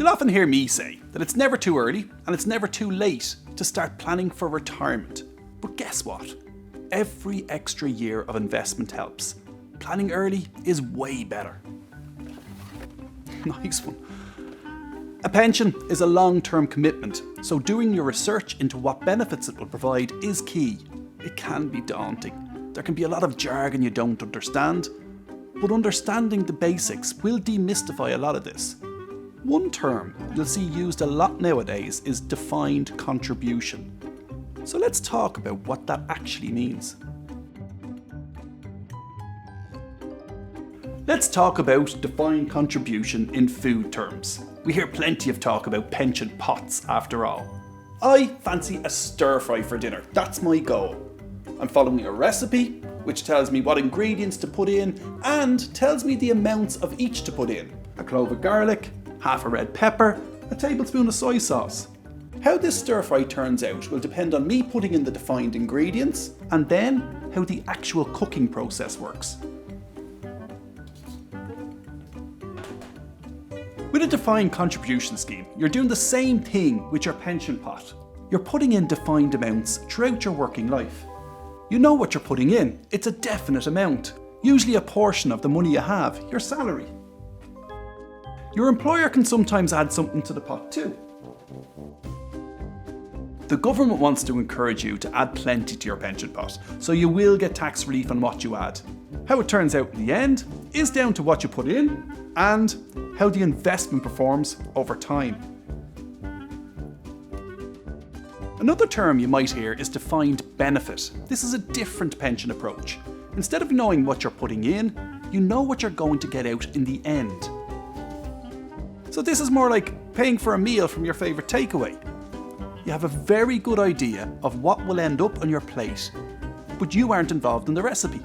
You'll often hear me say that it's never too early and it's never too late to start planning for retirement. But guess what? Every extra year of investment helps. Planning early is way better. Nice one. A pension is a long-term commitment, so doing your research into what benefits it will provide is key. It can be daunting. There can be a lot of jargon you don't understand, but understanding the basics will demystify a lot of this. One term you'll see used a lot nowadays is defined contribution. So let's talk about what that actually means. Let's talk about defined contribution in food terms. We hear plenty of talk about pension pots after all. I fancy a stir fry for dinner, that's my goal. I'm following a recipe which tells me what ingredients to put in and tells me the amounts of each to put in. A clove of garlic, half a red pepper, a tablespoon of soy sauce. How this stir fry turns out will depend on me putting in the defined ingredients and then how the actual cooking process works. With a defined contribution scheme, you're doing the same thing with your pension pot. You're putting in defined amounts throughout your working life. You know what you're putting in, it's a definite amount, usually a portion of the money you have, your salary. Your employer can sometimes add something to the pot too. The government wants to encourage you to add plenty to your pension pot, so you will get tax relief on what you add. How it turns out in the end is down to what you put in and how the investment performs over time. Another term you might hear is defined benefit. This is a different pension approach. Instead of knowing what you're putting in, you know what you're going to get out in the end. So this is more like paying for a meal from your favourite takeaway. You have a very good idea of what will end up on your plate, but you aren't involved in the recipe.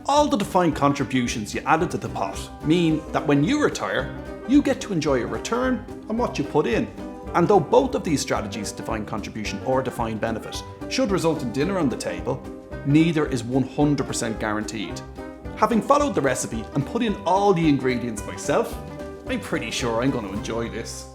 All the defined contributions you added to the pot mean that when you retire, you get to enjoy a return on what you put in. And though both of these strategies, defined contribution or defined benefit, should result in dinner on the table, neither is 100% guaranteed. Having followed the recipe and put in all the ingredients myself, I'm pretty sure I'm going to enjoy this.